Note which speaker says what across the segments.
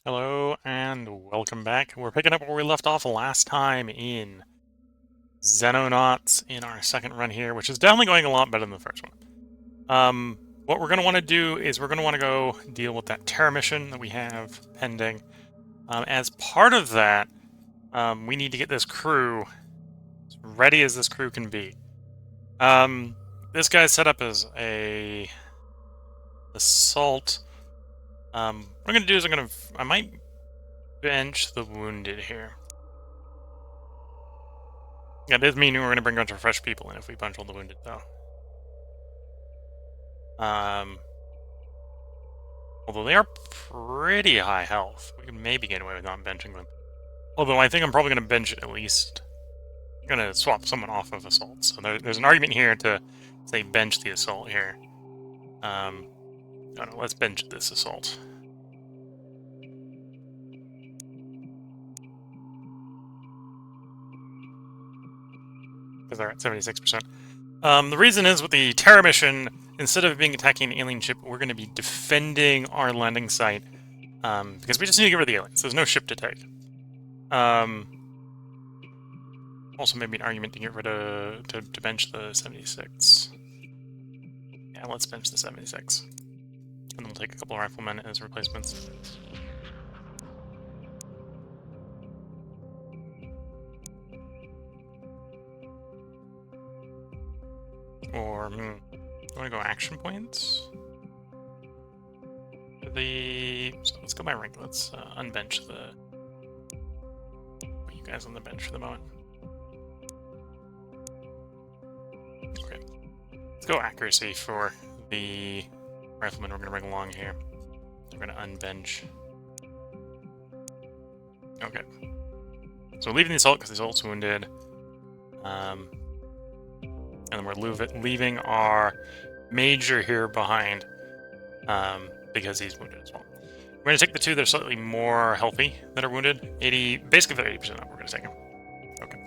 Speaker 1: Hello and welcome back. We're picking up where we left off last time in Xenonauts in our second run here, which is definitely going a lot better than the first one. What we're going to want to do is we're going to want to go deal with that Terra mission that we have pending. As part of that, we need to get this crew as ready as this crew can be. This guy's set up as a assault. What I'm going to do is I might bench the wounded here. Yeah, it does mean we're going to bring a bunch of fresh people in if we punch all the wounded, though. Although they are pretty high health. We can maybe get away with not benching them. Although I think I'm probably going to bench it at least. I'm going to swap someone off of assault. So there's an argument here to, say, bench the assault here. No, let's bench this assault. Because they're at 76%. The reason is with the Terra mission, instead of being attacking an alien ship, we're going to be defending our landing site. Because we just need to get rid of the aliens. There's no ship to take. Also maybe an argument to get rid of, to bench the 76. Yeah, let's bench the 76. And then we'll take a couple of riflemen as replacements. Or, I want to go action points? So let's go by rank. Let's unbench put you guys on the bench for the moment. Okay. Let's go accuracy for the riflemen we're going to bring along here. We're going to unbench. Okay. So we're leaving the assault because the assault's wounded. And then we're leaving our major here behind because he's wounded as well. We're going to take the two that are slightly more healthy that are wounded. Basically, if they're 80% up, we're going to take them. Okay.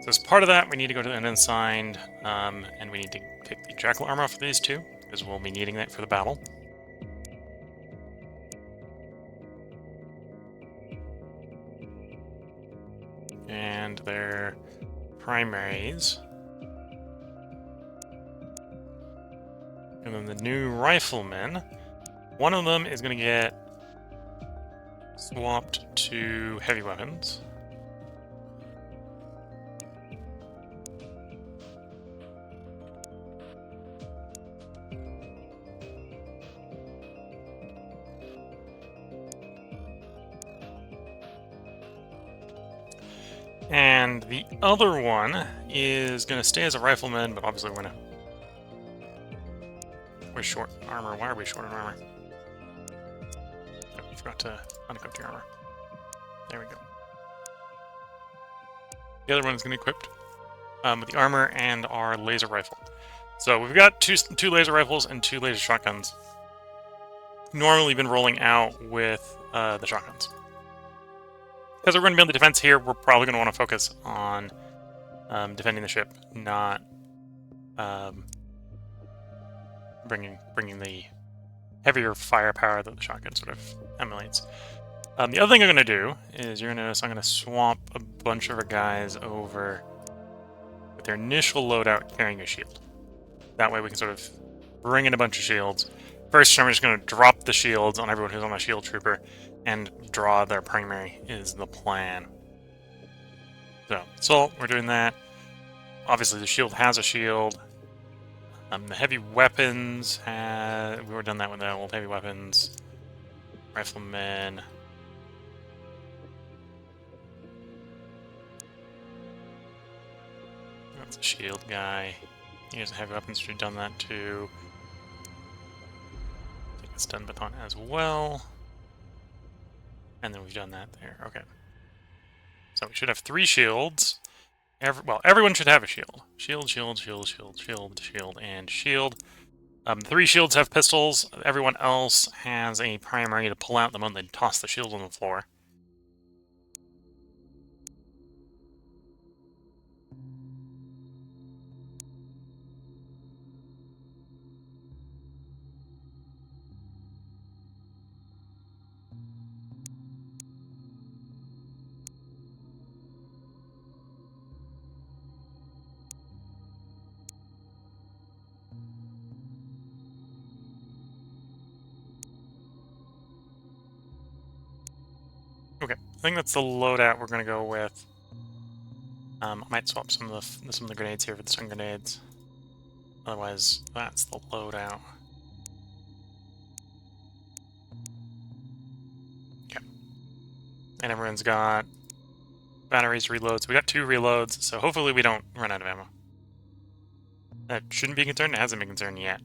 Speaker 1: So as part of that, we need to go to the unsigned, and we need to take the jackal armor off of these two, because we'll be needing that for the battle. And their primaries. And then the new riflemen. One of them is going to get swapped to heavy weapons. And the other one is going to stay as a rifleman, but obviously we're going to... We're short armor. Why are we short on armor? Oh, I forgot to unequip your armor. There we go. The other one is going to be equipped with the armor and our laser rifle. So we've got two laser rifles and two laser shotguns. Normally been rolling out with the shotguns. Because we're going to build the defense here, we're probably going to want to focus on defending the ship, not bringing the heavier firepower that the shotgun sort of emulates. The other thing I'm going to do is you're going to notice I'm going to swap a bunch of our guys over with their initial loadout carrying a shield. That way we can sort of bring in a bunch of shields. First, I'm just going to drop the shields on everyone who's on a shield trooper and draw their primary is the plan. So we're doing that. Obviously, the shield has a shield. The heavy weapons, we were done that with the old heavy weapons. Riflemen. That's a shield guy. He has a heavy weapons, we've done that too. I think it's done baton as well. And then we've done that there. Okay. So we should have 3 shields. Everyone should have a shield. Shield, shield, shield, shield, shield, shield, and shield. 3 shields have pistols. Everyone else has a primary to pull out the moment they toss the shield on the floor. I think that's the loadout we're going to go with. I might swap some of the grenades here for the stun grenades. Otherwise, that's the loadout. Okay. And everyone's got batteries, reloads. We got 2 reloads, so hopefully we don't run out of ammo. That shouldn't be a concern. It hasn't been a concern yet.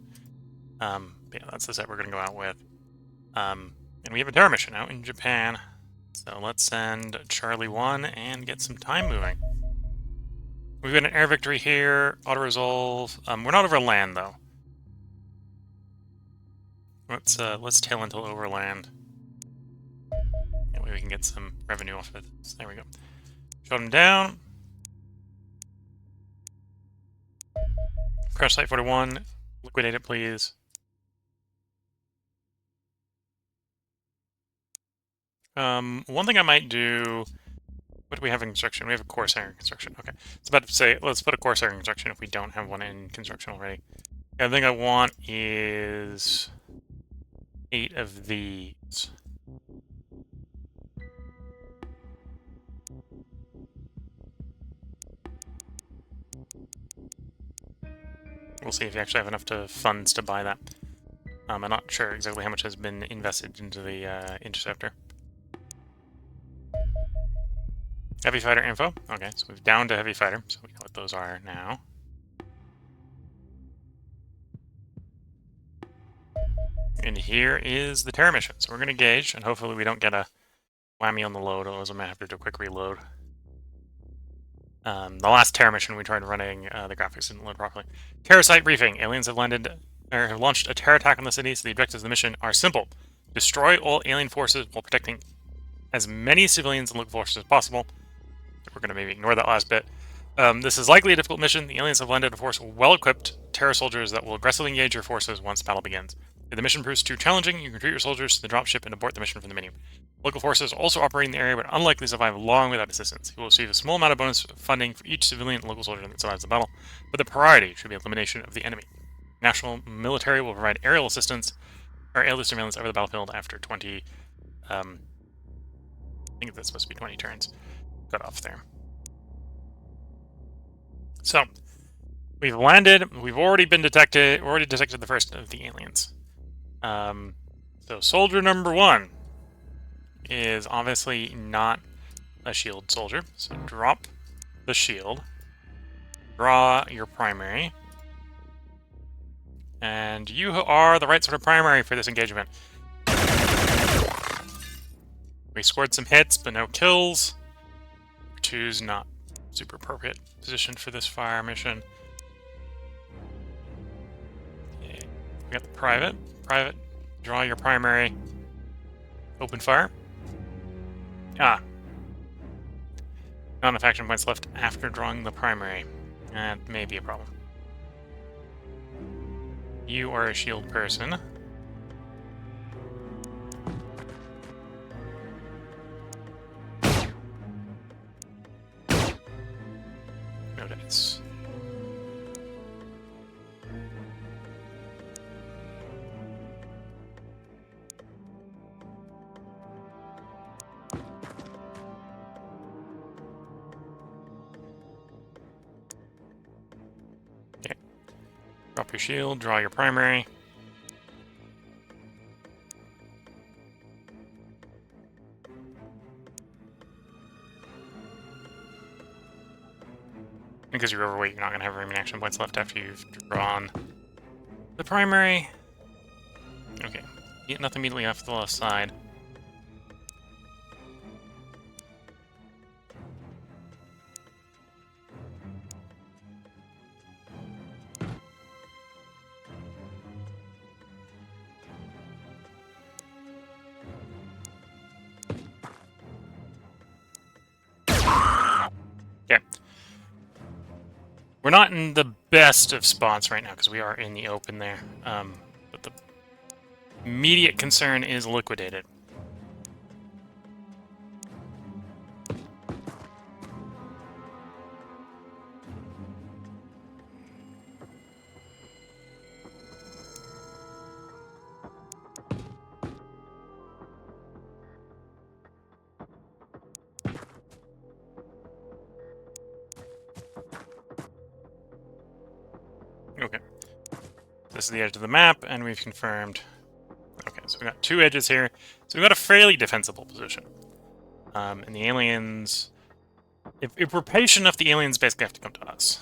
Speaker 1: But yeah, that's the set we're going to go out with. And we have a Terra mission out in Japan. So let's send Charlie 1 and get some time moving. We've got an air victory here, auto-resolve. We're not over land, though. Let's tail until overland. That way we can get some revenue off of this. There we go. Shut him down. Crash Site 41. Liquidate it, please. One thing I might do... What do we have in construction? We have a Corsair in construction. Okay. It's about to say, let's put a Corsair in construction if we don't have one in construction already. The other thing I want is 8 of these. We'll see if you actually have enough funds to buy that. I'm not sure exactly how much has been invested into the Interceptor. Heavy fighter info. Okay, so we've down to heavy fighter, so we know what those are now. And here is the Terra mission. So we're going to gauge, and hopefully we don't get a whammy on the load, otherwise I might have to do a quick reload. The last Terra mission we tried running, the graphics didn't load properly. Terra site briefing. Aliens have landed, or have launched a terror attack on the city, so the objectives of the mission are simple. Destroy all alien forces while protecting as many civilians and local forces as possible. We're going to maybe ignore that last bit. This is likely a difficult mission. The aliens have landed a force of well-equipped Terra soldiers that will aggressively engage your forces once battle begins. If the mission proves too challenging, you can retreat your soldiers to the dropship and abort the mission from the menu. Local forces also operate in the area, but unlikely to survive long without assistance. You will receive a small amount of bonus funding for each civilian and local soldier that survives the battle, but the priority should be elimination of the enemy. National military will provide aerial assistance or aerial surveillance over the battlefield after 20. I think that's supposed to be 20 turns. Cut off there. So, we've landed. We've already been detected. Already detected the first of the aliens. So soldier number 1 is obviously not a shield soldier. So drop the shield. Draw your primary. And you are the right sort of primary for this engagement. We scored some hits, but no kills. 2's not super appropriate position for this fire mission. Okay. We got the private. Private, draw your primary. Open fire. Not enough action points left after drawing the primary. That may be a problem. You are a shield person. No dice. Okay. Drop your shield, draw your primary. Because you're overweight, you're not going to have very many action points left after you've drawn the primary. Okay, get nothing immediately off the left side. Okay. We're not in the best of spots right now because we are in the open there. But the immediate concern is liquidated. this is the edge of the map, and we've confirmed... Okay, so we got 2 edges here. So we've got a fairly defensible position. And the aliens... If we're patient enough, the aliens basically have to come to us.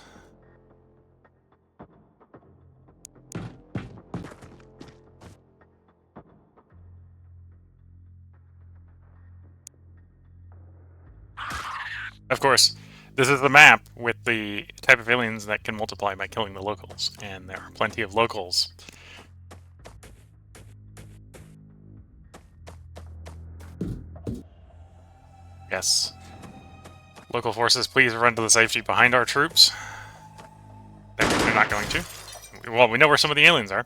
Speaker 1: Of course, this is the map with the type of aliens that can multiply by killing the locals, and there are plenty of locals. Yes. Local forces, please run to the safety behind our troops. They're not going to. Well, we know where some of the aliens are.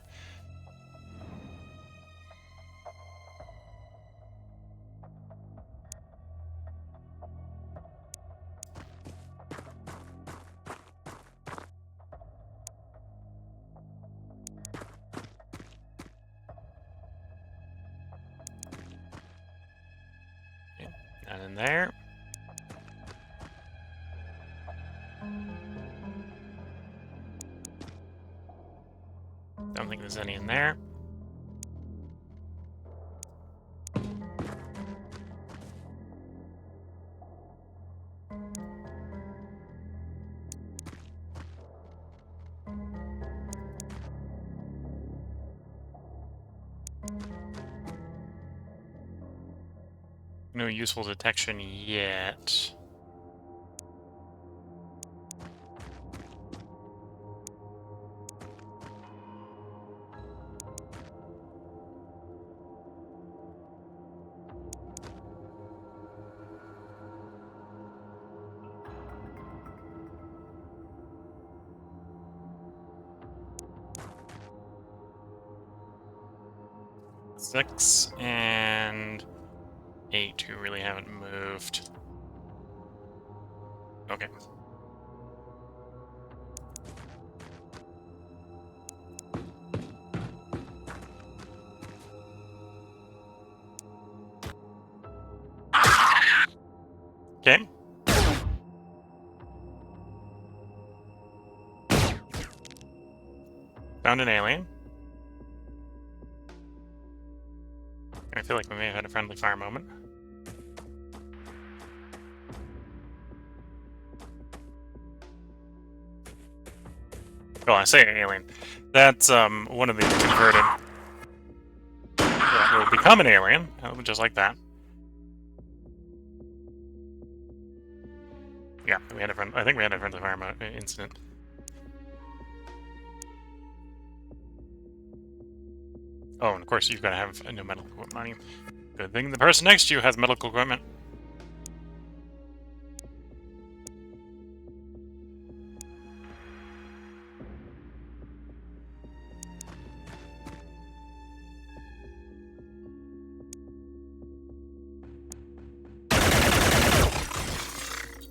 Speaker 1: Okay, and in there. Don't think there's any in there. No useful detection yet. Six and 8 who really haven't moved. Okay. Okay. Found an alien. I feel like we may have had a friendly fire moment. Well, I say alien. That's one of the converted that will become an alien, just like that. Yeah, we had a friend. I think we had a friendly fire incident. Oh, and of course you've got to have a new medical equipment on you. Good thing the person next to you has medical equipment.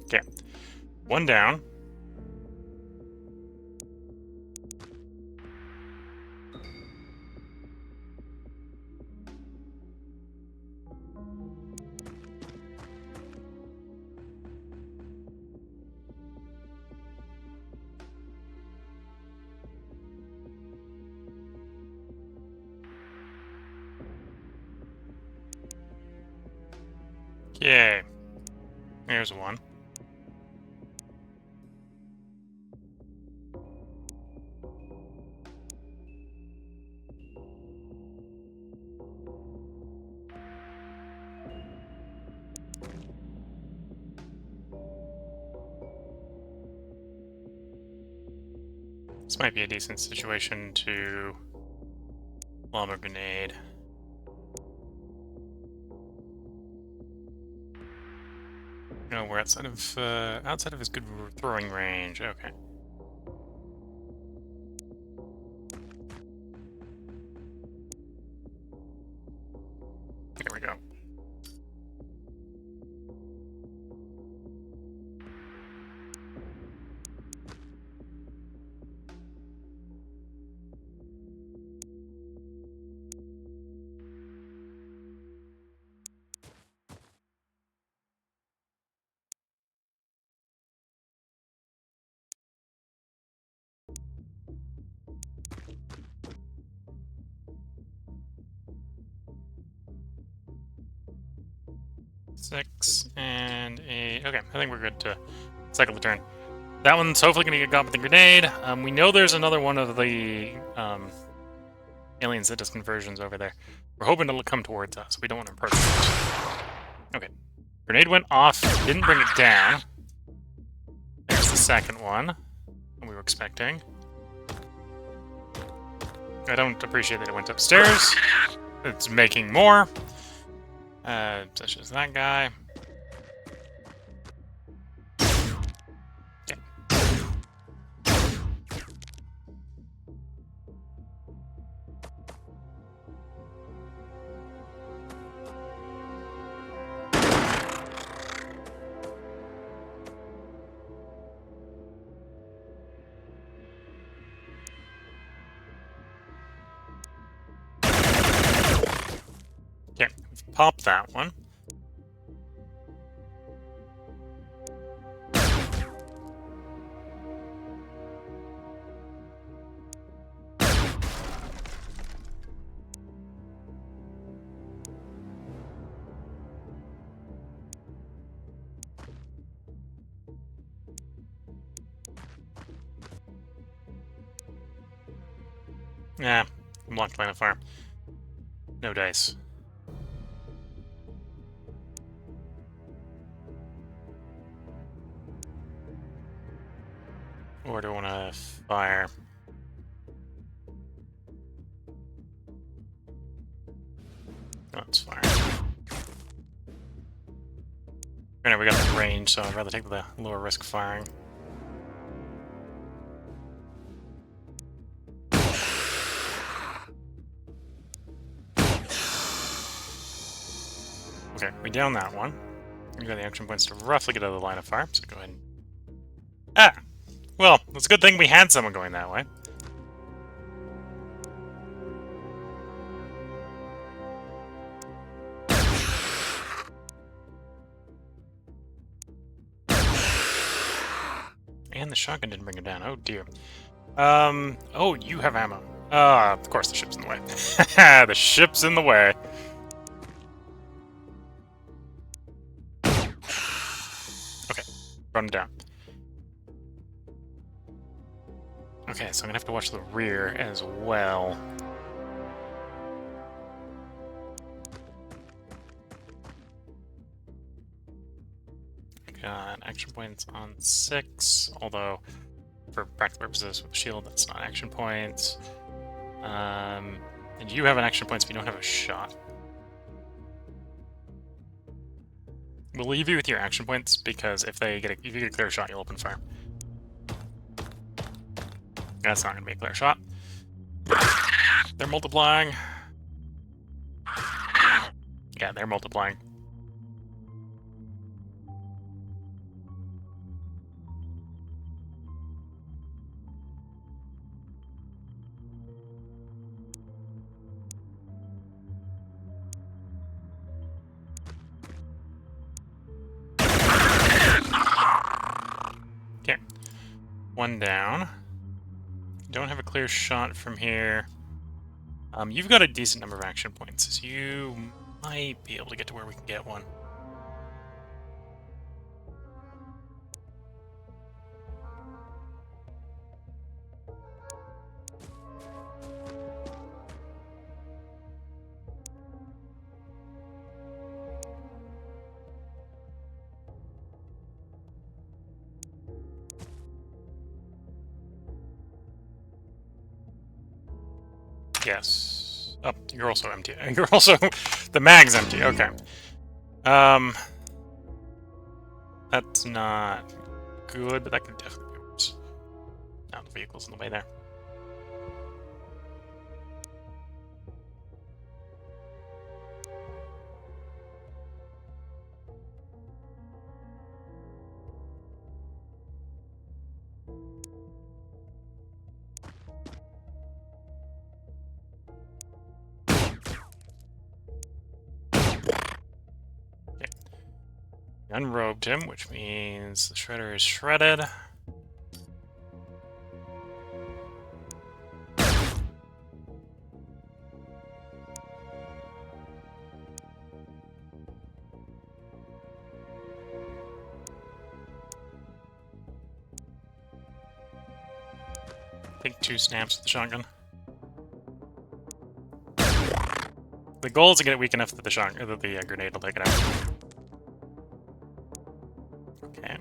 Speaker 1: Okay, one down. Okay, there's one. This might be a decent situation to lob a grenade. No, we're outside of his good throwing range. Okay. There we go. 6 and 8. Okay, I think we're good to cycle the turn. That one's hopefully going to get got with the grenade. We know there's another one of the aliens that does conversions over there. We're hoping it'll come towards us. We don't want to approach it. Okay. Grenade went off, didn't bring it down. There's the second one we were expecting. I don't appreciate that it went upstairs. It's making more. Such as that guy. Okay, we've popped that one. Nah, blocked line of fire. No dice. Or do I want to fire? Let's fire. Granted, we got the range, so I'd rather take the lower risk firing. Okay, we down that one. We got the action points to roughly get out of the line of fire, so go ahead and... Ah! Well, it's a good thing we had someone going that way. And the shotgun didn't bring it down. Oh, dear. Oh, you have ammo. Of course the ship's in the way. The ship's in the way. Okay, run down. Okay, so I'm gonna have to watch the rear as well. Got action points on 6, although for practical purposes with the shield, that's not action points. And you have an action points, but you don't have a shot. We'll leave you with your action points because if you get a clear shot, you'll open fire. That's not going to be a clear shot. They're multiplying. Yeah, they're multiplying. Okay. One down. Don't have a clear shot from here. You've got a decent number of action points, so you might be able to get to where we can get one. Yes. Oh, you're also empty. You're also... the mag's empty, okay. That's not good, but that could definitely be worse. Now the vehicle's in the way there. Unrobed him, which means the shredder is shredded. take 2 snaps with the shotgun. The goal is to get it weak enough that the grenade will take it out. Okay.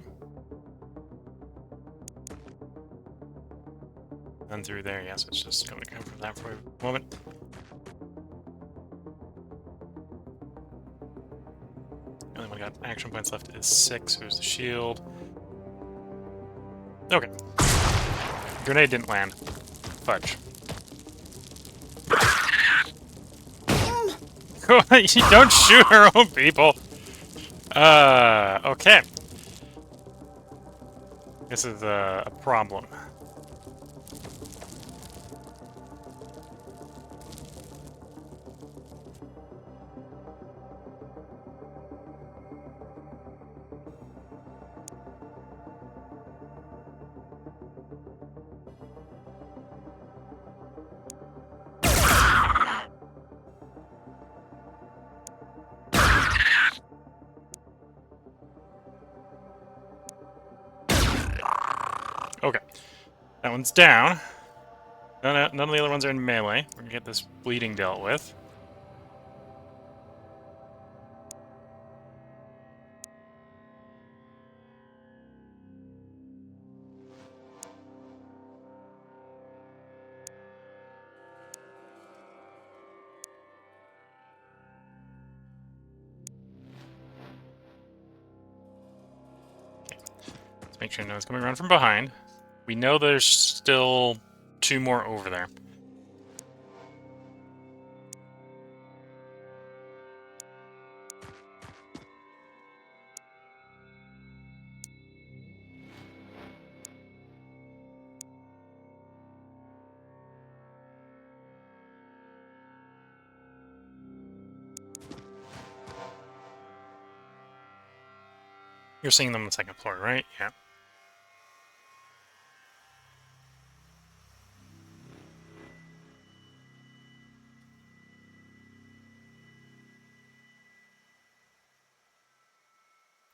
Speaker 1: And through there, yes, it's just going to come from that for a moment. The only one got action points left is 6, who's the shield. Okay. Grenade didn't land. Fudge. You don't shoot our own people! Okay. This is a problem. Okay. That one's down. None of the other ones are in melee. We're gonna get this bleeding dealt with. Okay. Let's make sure no one's coming around from behind. We know there's still 2 more over there. You're seeing them on the 2nd floor, right? Yeah.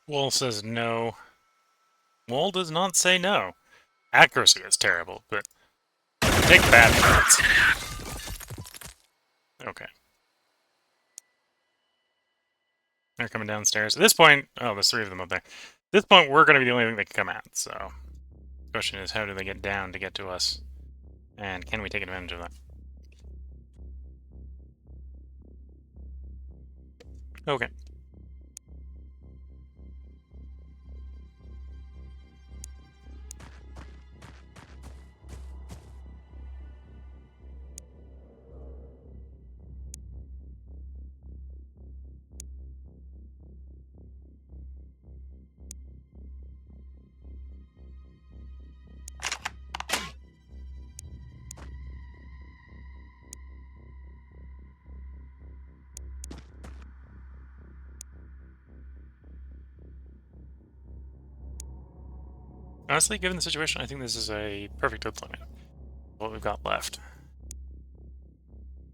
Speaker 1: Wool says no. Wool does not say no. Accuracy is terrible, but take bad shots. Okay. They're coming downstairs. At this point, oh, there's 3 of them up there. At this point, we're going to be the only thing they can come at, so... The question is, how do they get down to get to us? And can we take advantage of that? Okay. Honestly, given the situation, I think this is a perfect deployment. What we've got left.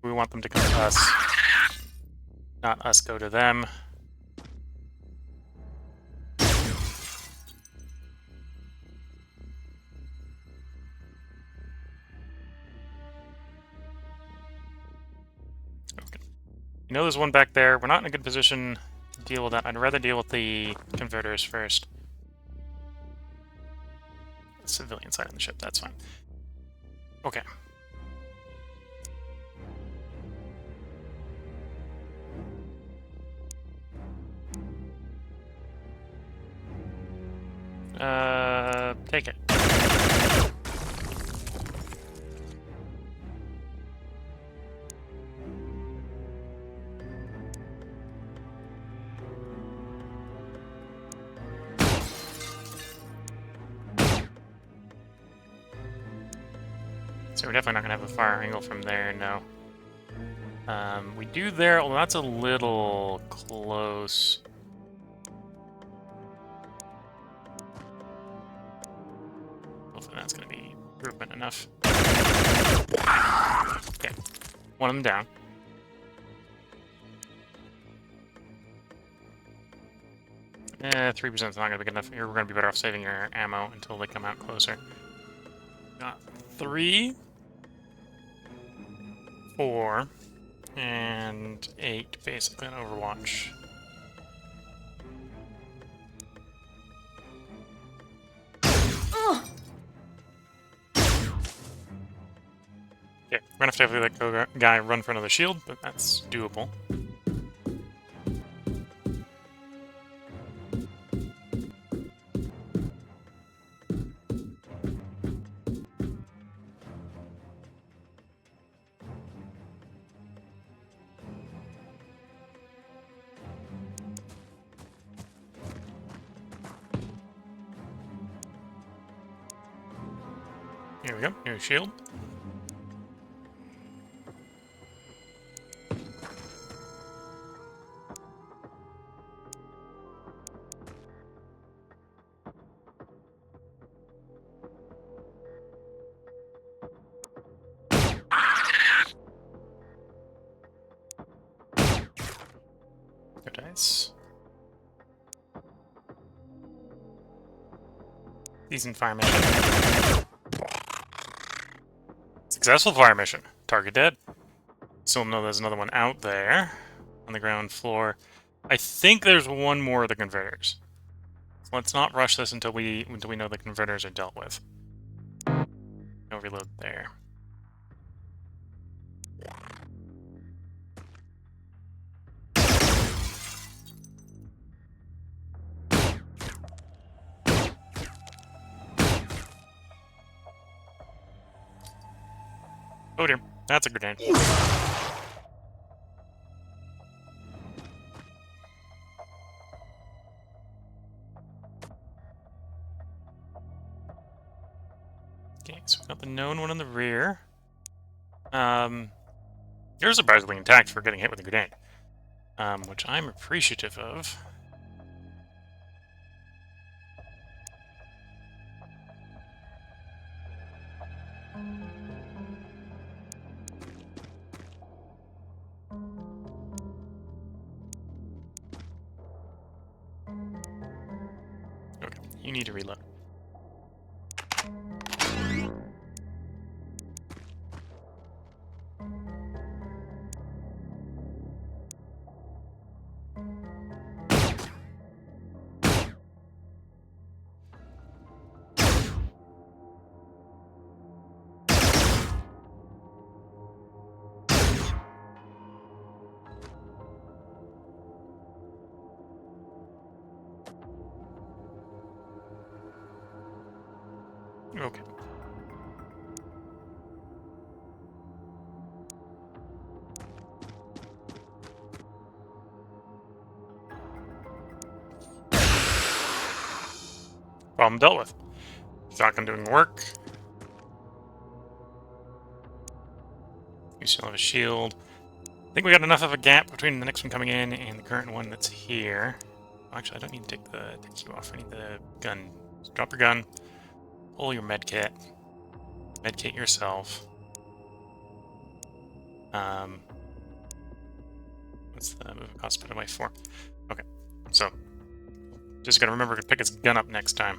Speaker 1: We want them to come to us, not us go to them. Okay. You know there's one back there. We're not in a good position to deal with that. I'd rather deal with the converters first. Civilian side on the ship, that's fine. Okay. Take it. So we're definitely not going to have a fire angle from there, no. We do there, well, that's a little close. Hopefully that's going to be improvement enough. Okay, one of them down. Eh, 3% is not going to be good enough. Here we're going to be better off saving your ammo until they come out closer. Got 3, 4, and 8, basically, on Overwatch. Okay, we're gonna have to let the guy run for another shield, but that's doable. Here we go, new shield. Good dice. Decent fire mission. Successful fire mission. Target dead. Still know there's another one out there on the ground floor. I think there's one more of the converters. So let's not rush this until we know the converters are dealt with. No reload there. Oh dear, that's a grenade. Okay, so we've got the known one in the rear. You're surprisingly intact for getting hit with a grenade, which I'm appreciative of. Okay, you need to reload. Okay. Problem dealt with. Shotgun doing work. You still have a shield. I think we got enough of a gap between the next one coming in and the current one that's here. Actually, I don't need to take the Q off. I need the gun. Just drop your gun. Pull your medkit. Medkit yourself. What's the move cost put away for? Okay, so just gotta remember to pick his gun up next time.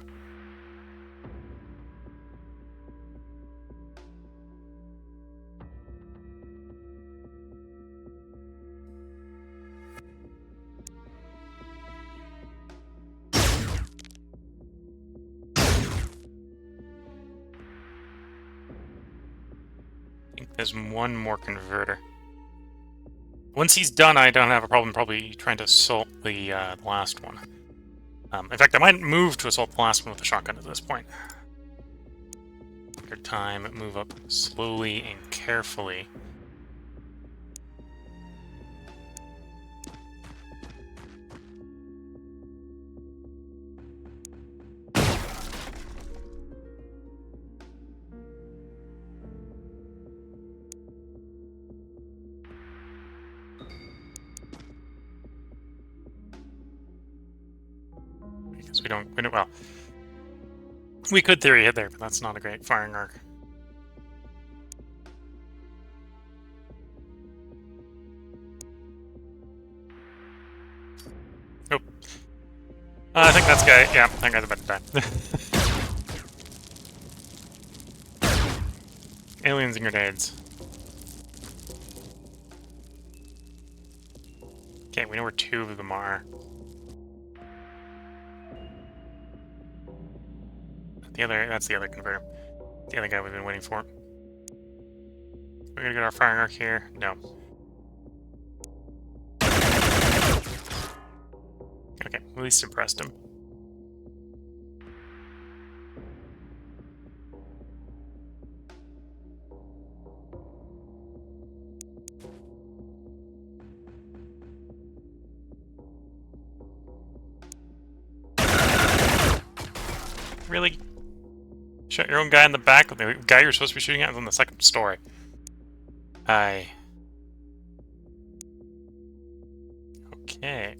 Speaker 1: I think there's one more converter. Once he's done, I don't have a problem probably trying to assault the last one. In fact, I might move to assault the last one with the shotgun at this point. Take your time, move up slowly and carefully. Because we don't, well, we could theory hit there, but that's not a great firing arc. Nope. I think that's guy, yeah, that guy's about to die. Aliens and grenades. Okay, we know where 2 of them are. That's the other converter. The other guy we've been waiting for. We're gonna get our firing arc here. No. Okay, at least suppressed him. Really? Shot your own guy in the back? The guy you're supposed to be shooting at is on the second story. Hi. Okay.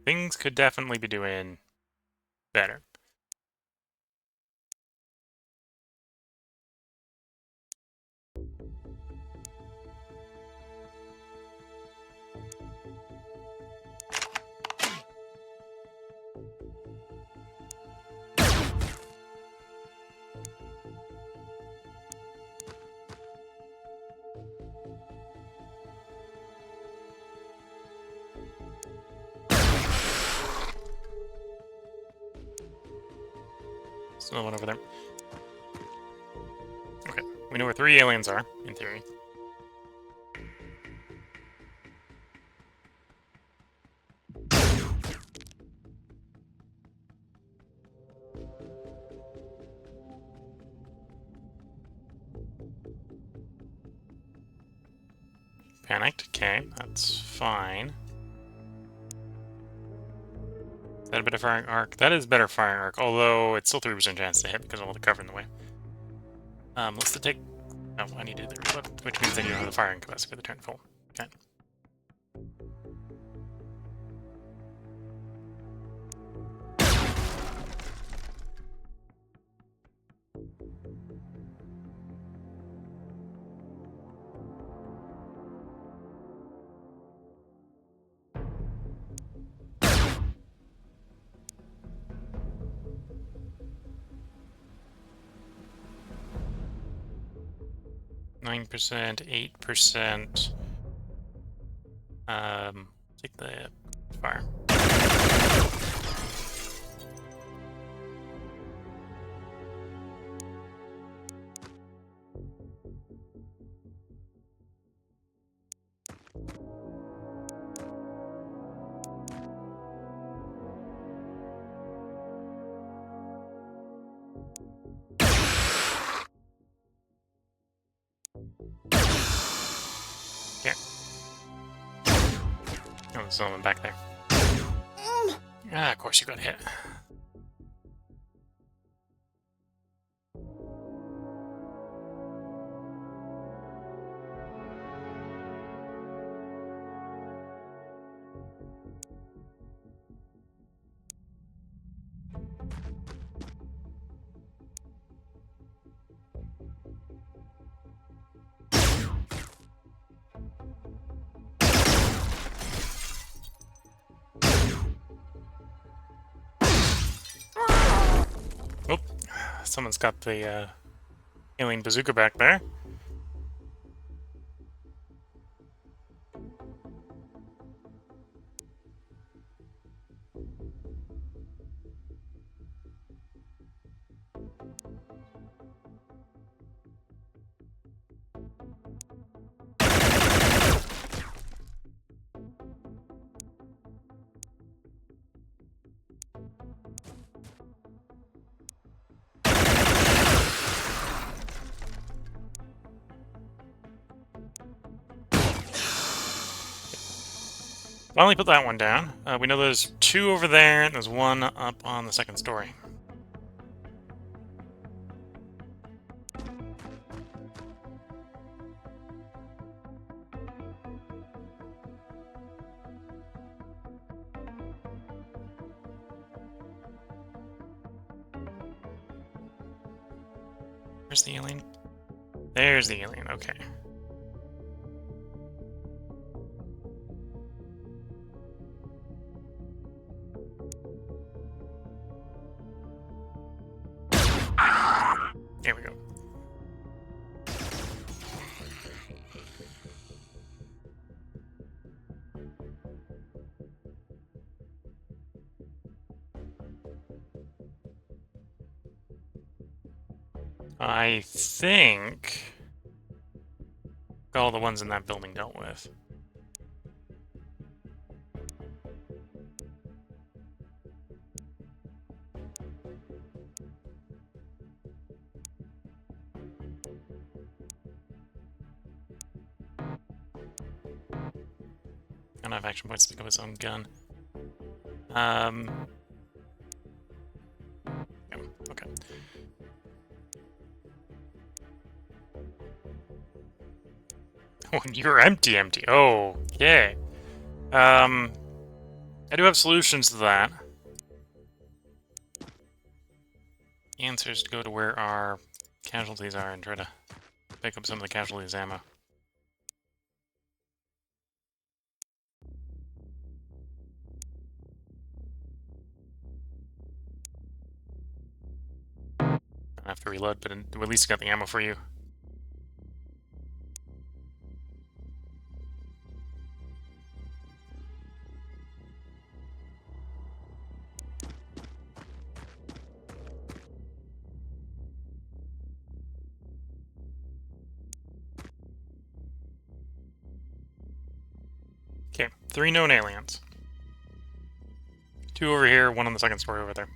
Speaker 1: Things could definitely be doing better. There's another one over there. Okay, we know where 3 aliens are, in theory. Panicked. Okay, that's fine. Is that a better firing arc? That is better firing arc, although it's still 3% chance to hit because of all the cover in the way. Let's take... Oh, I need to do the reload, which means then you don't have the firing capacity for the turn full. Okay. Nine percent, 8%. Take the fire. Here. Oh, there's someone back there. Ah, of course you got hit. Oh, someone's got the alien bazooka back there. Finally put that one down. We know there's 2 over there, and there's 1 up on the second story. Where's the alien? There's the alien, okay. There we go. I think all the ones in that building dealt with. I don't have action points to pick up his own gun. Okay. Oh, you're empty. Oh, okay. I do have solutions to that. The answer is to go to where our casualties are and try to pick up some of the casualties' ammo. I have to reload, but at least got the ammo for you. Okay, 3 known aliens. 2 over here, 1 on the second story over there.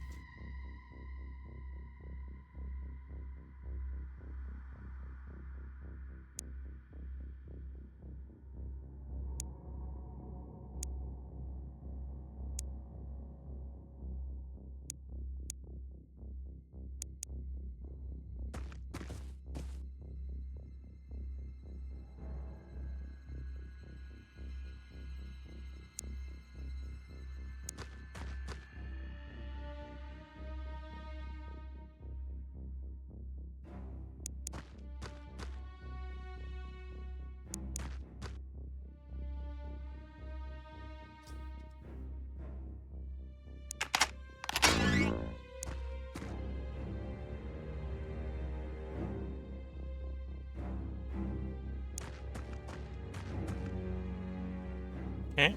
Speaker 1: Okay.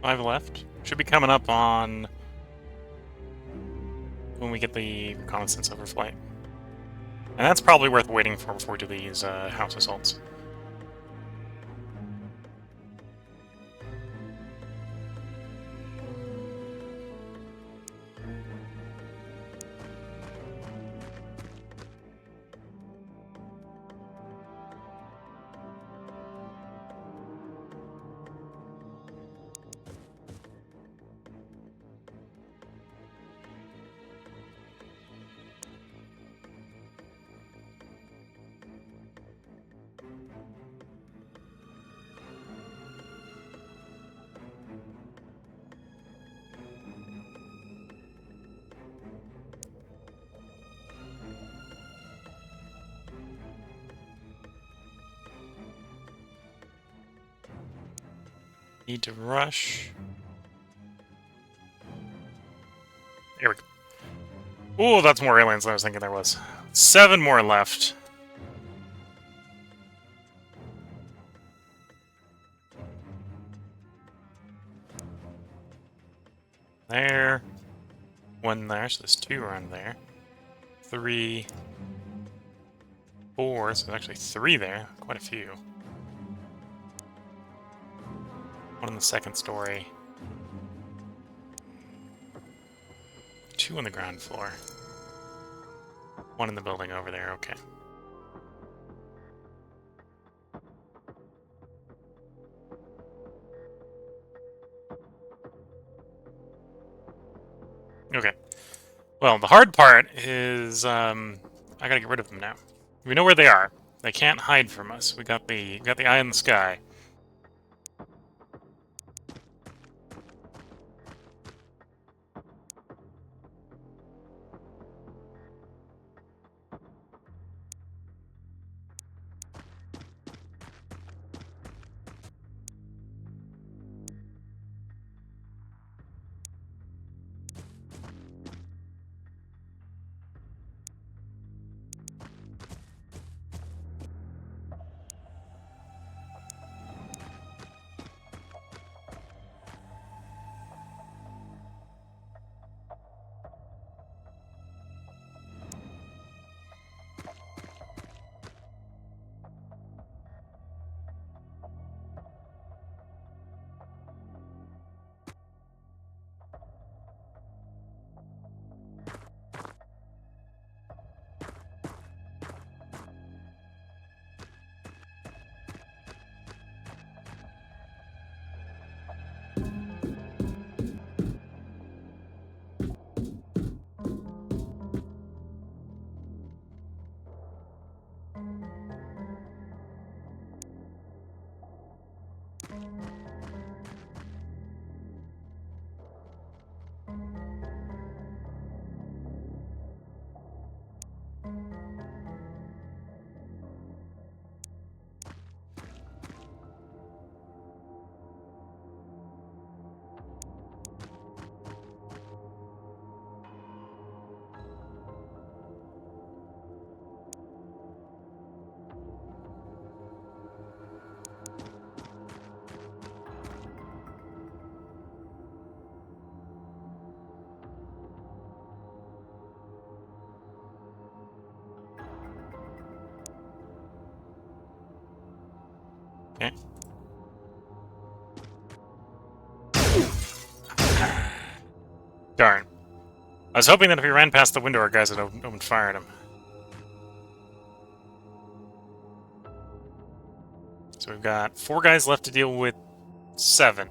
Speaker 1: 5 left. Should be coming up on when we get the reconnaissance overflight. And that's probably worth waiting for before we do these house assaults. Need to rush. There we go. Ooh, that's more aliens than I was thinking there was. 7 more left. There. 1 there, so there's 2 around there. 3. 4, so there's actually 3 there. Quite a few. 1 on the second story. 2 on the ground floor. 1 in the building over there, okay. Okay. Well, the hard part is I gotta get rid of them now. We know where they are. They can't hide from us. We got the eye in the sky. Okay. Darn. I was hoping that if he ran past the window, our guys would open fire at him. So we've got 4 guys left to deal with 7.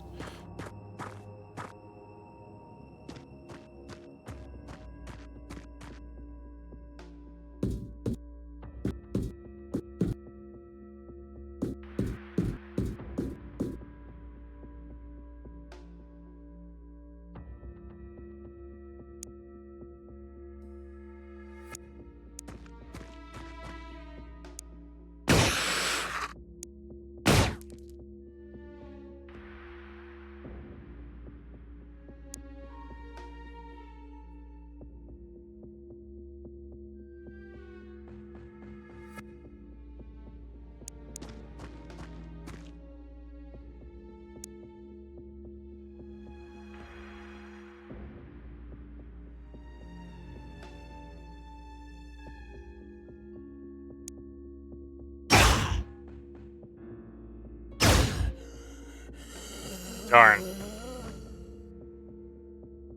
Speaker 1: Darn.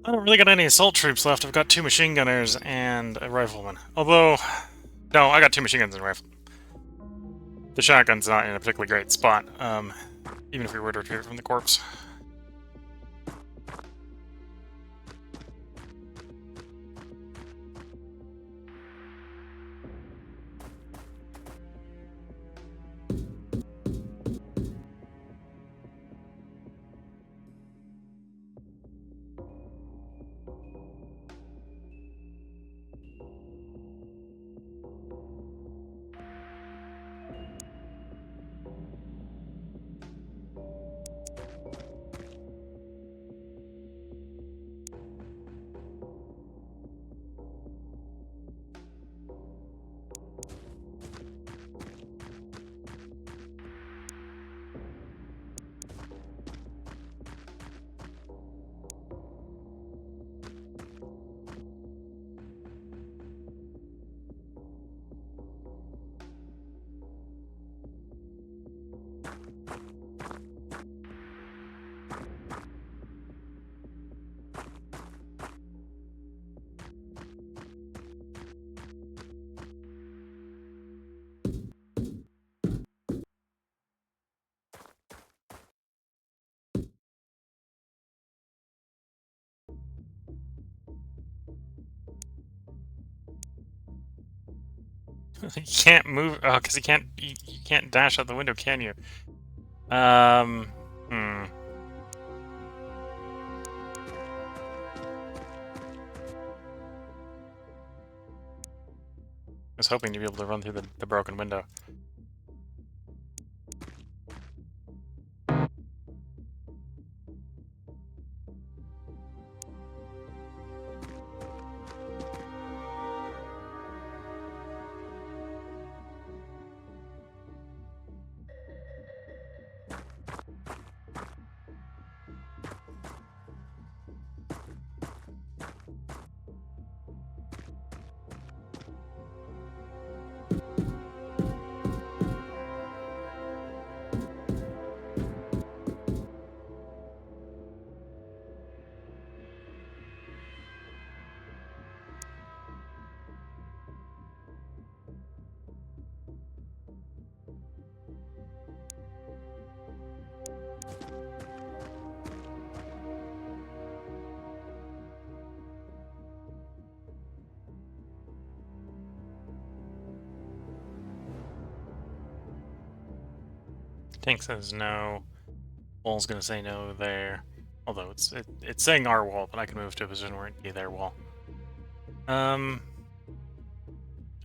Speaker 1: I don't really got any assault troops left. I've got 2 machine gunners and a rifleman. Although, no, I got 2 machine guns and a rifle. The shotgun's not in a particularly great spot, even if we were to retreat from the corpse. You can't move. Oh, because you can't dash out the window, can you? Hmm. I was hoping to be able to run through the broken window. Tank says no. Wall's gonna say no there. Although it's saying our wall, but I can move to a position where it'd be their wall. Oh,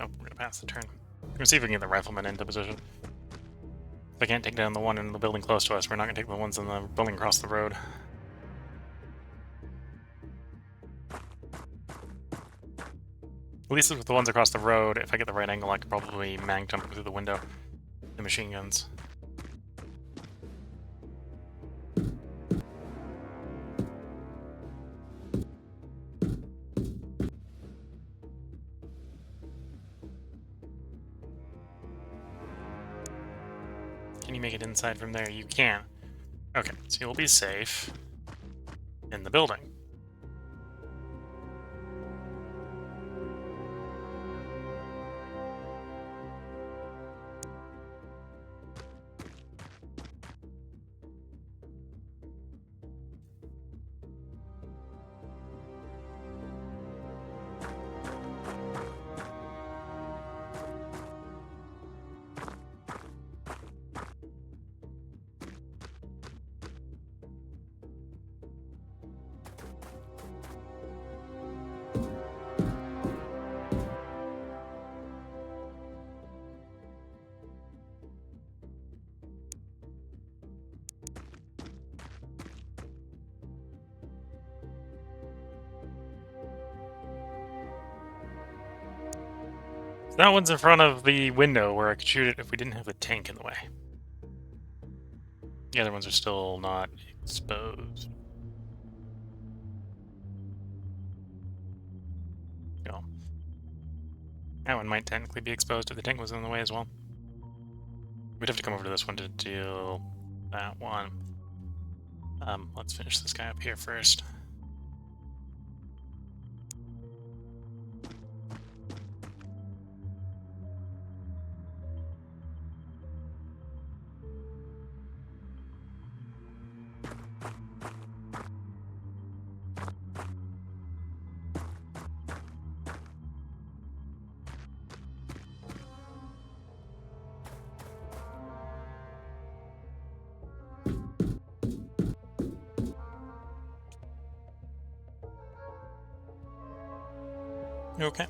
Speaker 1: we're gonna pass the turn. We're gonna see if we can get the riflemen into position. If I can't take down the one in the building close to us, we're not gonna take the ones in the building across the road. At least with the ones across the road, if I get the right angle, I could probably mag jump through the window. The machine guns. Can you make it inside from there? You can. Okay, so you'll be safe in the building. So that one's in front of the window where I could shoot it if we didn't have the tank in the way. The other ones are still not exposed. Go. That one might technically be exposed if the tank was in the way as well. We'd have to come over to this one to deal that one. Let's finish this guy up here first. Okay.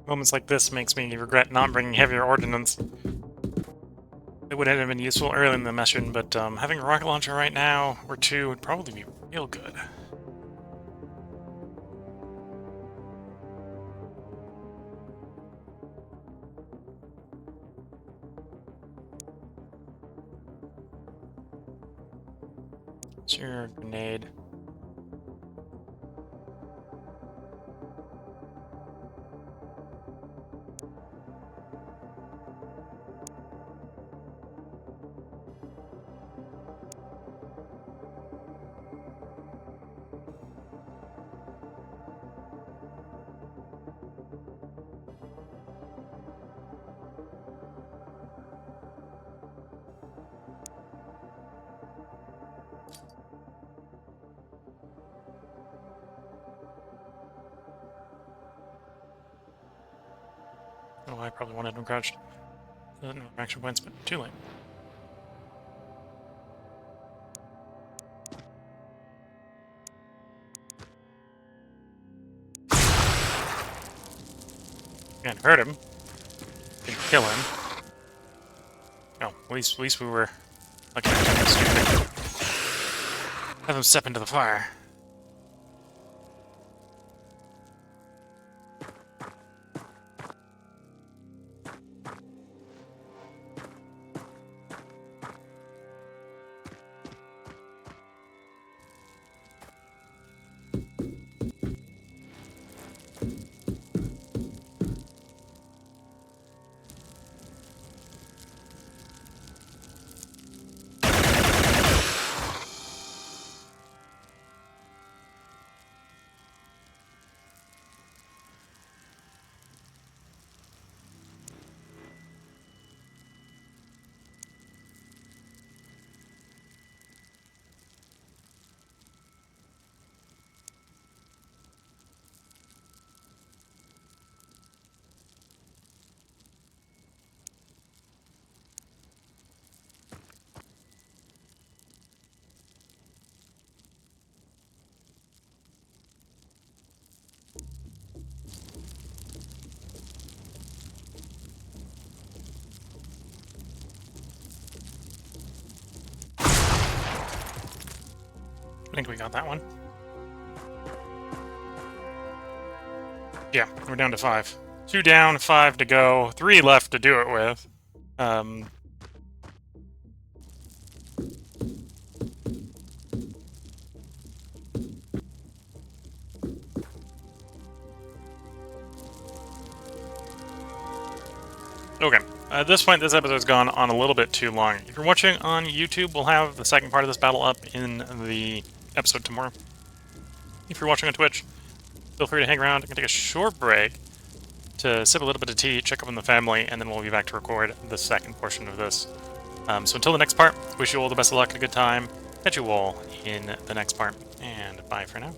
Speaker 1: Moments like this makes me regret not bringing heavier ordnance. It would have been useful early in the mission, but having a rocket launcher right now, or two, would probably be real good. It's your grenade. Oh, I probably wanted him crouched. No action points, but too late. Can't hurt him. Didn't kill him. Oh, at least we were lucky enough to have him step into the fire. I think we got that one. Yeah, we're down to 5. 2 down, 5 to go, 3 left to do it with. Okay, at this point, this episode's gone on a little bit too long. If you're watching on YouTube, we'll have the second part of this battle up in the episode tomorrow. If you're watching on Twitch, feel free to hang around. I'm going to take a short break to sip a little bit of tea, check up on the family, and then we'll be back to record the second portion of this. So until the next part, wish you all the best of luck and a good time. Catch you all in the next part, and bye for now.